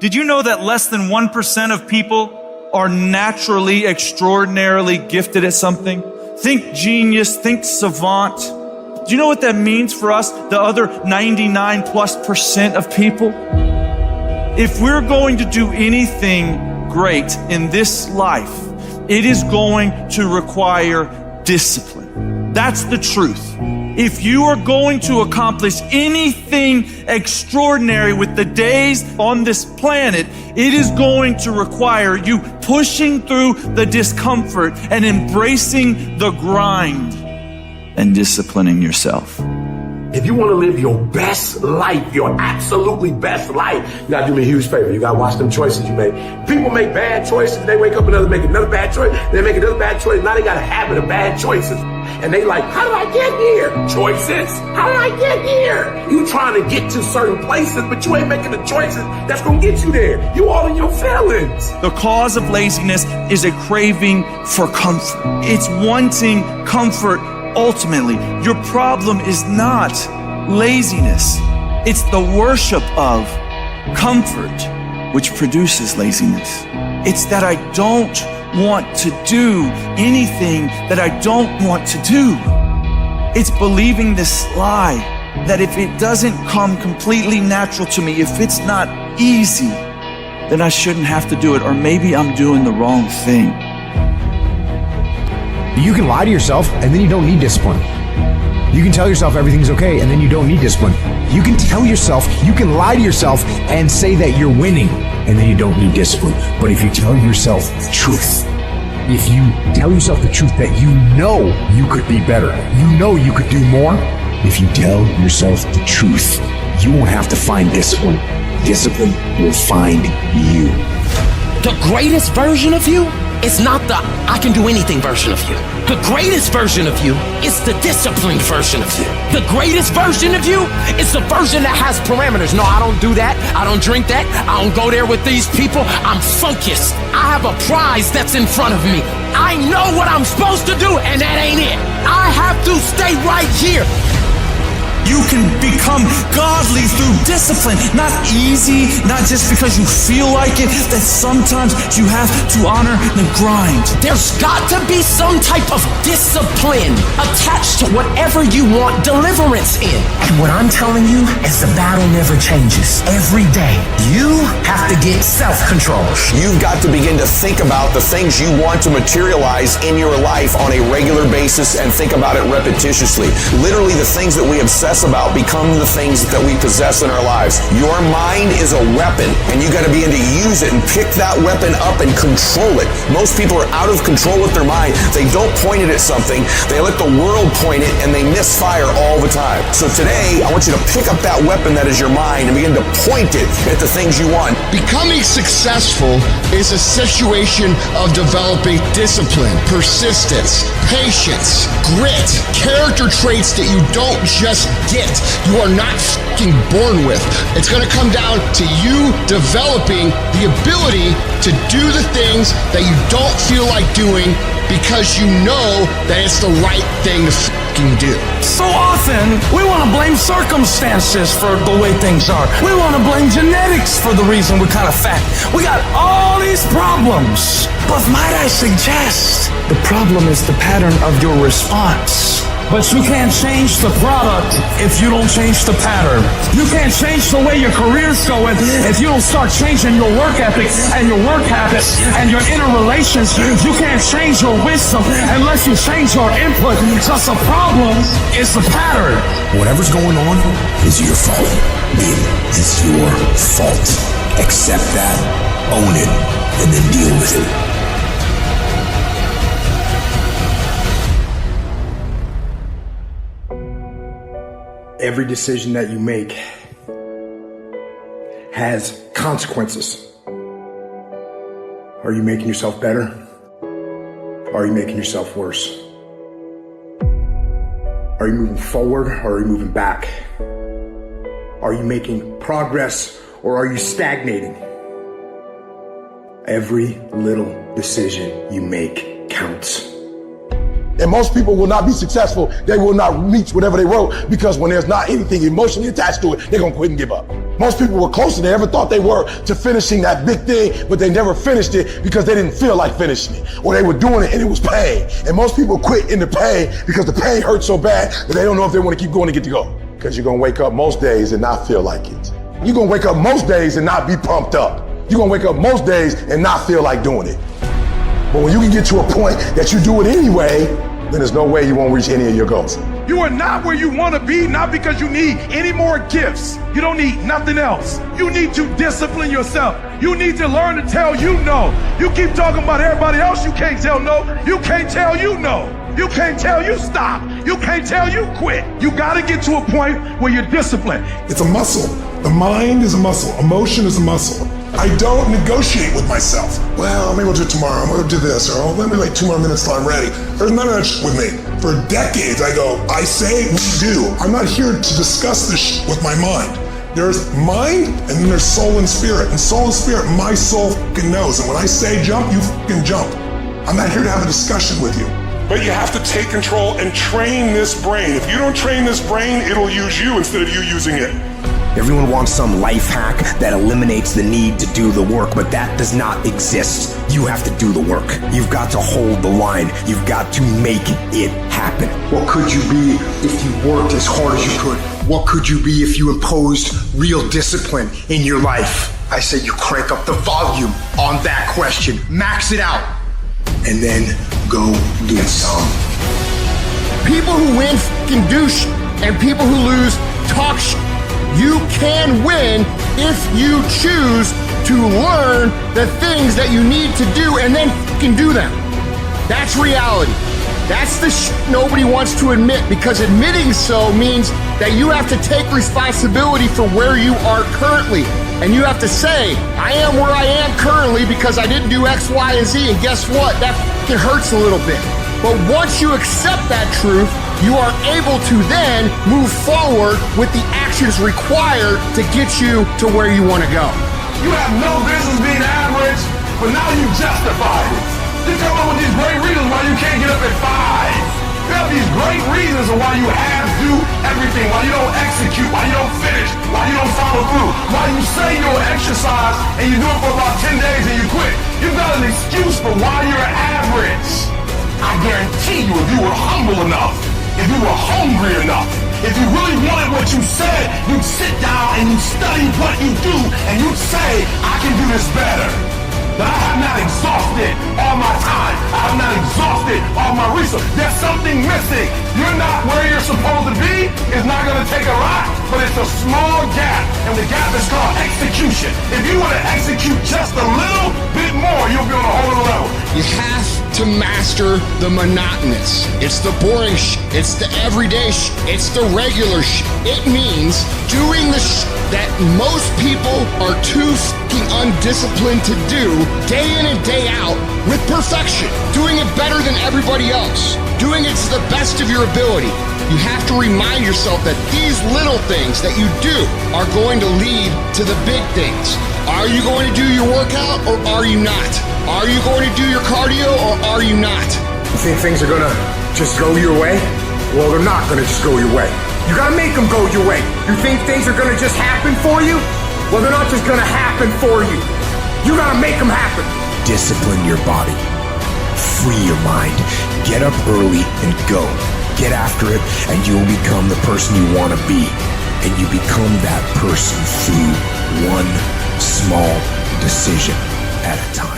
Did you know that less than 1% of people are naturally extraordinarily gifted at something? Think genius, think savant. Do you know what that means for us, the other 99+% of people? If we're going to do anything great in this life, it is going to require discipline. That's the truth. If you are going to accomplish anything extraordinary with the days on this planet, it is going to require you pushing through the discomfort and embracing the grind and disciplining yourself. If you want to live your best life, your absolutely best life, you got to do me a huge favor. You got to watch them choices you make. People make bad choices. They wake up and make another bad choice. They make another bad choice. Now they got a habit of bad choices. And they like, how did I get here? Choices. How did I get here? You trying to get to certain places, but you ain't making the choices that's going to get you there. You all in your feelings. The cause of laziness is a craving for comfort. It's wanting comfort. Ultimately, your problem is not laziness. It's the worship of comfort which produces laziness. It's that I don't want to do anything that I don't want to do. It's believing this lie that if it doesn't come completely natural to me, if it's not easy, then I shouldn't have to do it, or maybe I'm doing the wrong thing. You can lie to yourself and then you don't need discipline. You can tell yourself everything's okay and then you don't need discipline. You can tell yourself, you can lie to yourself and say that you're winning and then you don't need discipline. But if you tell yourself the truth, if you tell yourself the truth that you know you could be better, you know you could do more, if you tell yourself the truth, you won't have to find discipline. Discipline will find you. The greatest version of you is not the I can do anything version of you. The greatest version of you is the disciplined version of you. The greatest version of you is the version that has parameters. No, I don't do that. I don't drink that. I don't go there with these people. I'm focused. I have a prize that's in front of me. I know what I'm supposed to do, and that ain't it. I have to stay right here. You can become godly through discipline, not easy, not just because you feel like it, that sometimes you have to honor the grind. There's got to be some type of discipline attached to whatever you want deliverance in. And what I'm telling you is the battle never changes. Every day, you have to get self-control. You've got to begin to think about the things you want to materialize in your life on a regular basis and think about it repetitiously. Literally, the things that we obsess about become the things that we possess in our lives. Your mind is a weapon, and you got to begin to use it and pick that weapon up and control it. Most people are out of control with their mind. They don't point it at something. They let the world point it, and they misfire all the time. So today, I want you to pick up that weapon that is your mind and begin to point it at the things you want. Becoming successful is a situation of developing discipline, persistence, patience, grit, character traits that you don't just get. You are not fucking born with. It's going to come down to you developing the ability to do the things that you don't feel like doing because you know that it's the right thing to fucking do. So often, we want to blame circumstances for the way things are. We want to blame genetics for the reason we're kind of fat. We got all these problems. But might I suggest, the problem is the pattern of your response. But you can't change the product if you don't change the pattern. You can't change the way your career's going if you don't start changing your work ethic and your work habits and your inner relations. You can't change your wisdom unless you change your input, because the problem is the pattern. Whatever's going on is your fault. It's your fault. Accept that, own it, and then deal with it. Every decision that you make has consequences. Are you making yourself better? Or are you making yourself worse? Are you moving forward or are you moving back? Are you making progress or are you stagnating? Every little decision you make counts. And most people will not be successful. They will not reach whatever they wrote because when there's not anything emotionally attached to it, they're going to quit and give up. Most people were closer than they ever thought they were to finishing that big thing, but they never finished it because they didn't feel like finishing it, or they were doing it and it was pain. And most people quit in the pain because the pain hurts so bad that they don't know if they want to keep going to get to go. Because you're going to wake up most days and not feel like it. You're going to wake up most days and not be pumped up. You're going to wake up most days and not feel like doing it. But when you can get to a point that you do it anyway, then there's no way you won't reach any of your goals. You are not where you want to be, not because you need any more gifts. You don't need nothing else. You need to discipline yourself. You need to learn to tell you no. You keep talking about everybody else, you can't tell no. You can't tell you no. You can't tell you stop. You can't tell you quit. You got to get to a point where you're disciplined. It's a muscle. The mind is a muscle. Emotion is a muscle. I don't negotiate with myself. Well, maybe we'll do it tomorrow. I'm going to do this. Or let me wait 2 more minutes till I'm ready. There's none of that shit with me. For decades, I go, I say, we do. I'm not here to discuss this shit with my mind. There's mind, and then there's soul and spirit. And soul and spirit, my soul fucking knows. And when I say jump, you fucking jump. I'm not here to have a discussion with you. But you have to take control and train this brain. If you don't train this brain, it'll use you instead of you using it. Everyone wants some life hack that eliminates the need to do the work, but that does not exist. You have to do the work. You've got to hold the line. You've got to make it happen. What could you be if you worked as hard as you could? What could you be if you imposed real discipline in your life? I say you crank up the volume on that question. Max it out. And then go get some. People who win fucking do shit, and people who lose talk shit. You can win if you choose to learn the things that you need to do and then fucking do them. That's reality. That's the shit nobody wants to admit, because admitting so means that you have to take responsibility for where you are currently. And you have to say, I am where I am currently because I didn't do X, Y, and Z. And guess what? That fucking hurts a little bit. But once you accept that truth, you are able to then move forward with the actions required to get you to where you want to go. You have no business being average, but now you justify it. You come up with these great reasons why you can't get up at 5. You have these great reasons of why you have to do everything, why you don't execute, why you don't finish, why you don't follow through, why you say you'll exercise and you do it for about 10 days and you quit. You've got an excuse for why you're average. I guarantee you, if you were humble enough, if you were hungry enough, if you really wanted what you said, you'd sit down and you'd study what you do and you'd say, I can do this better. But I have not exhausted all my time. I have not exhausted all my resources. There's something missing. You're not where you're supposed to be. It's not going to take a lot, but it's a small gap. And the gap is called execution. If you want to execute just a little bit more, you'll be on a whole other level. You have to master the monotonous. It's the boring shit. It's the everyday shit. It's the regular shit. It means doing the shit that most people are too fucking undisciplined to do day in and day out with perfection. Doing it better than everybody else. Doing it to the best of your ability. You have to remind yourself that these little things that you do are going to lead to the big things. Are you going to do your workout or are you not? Are you going to do your cardio or are you not? You think things are gonna just go your way? Well, they're not gonna just go your way. You gotta make them go your way. You think things are gonna just happen for you? Well, they're not just gonna happen for you. You gotta make them happen. Discipline your body. Free your mind. Get up early and go. Get after it, and you'll become the person you want to be. And you become that person through one small decision at a time.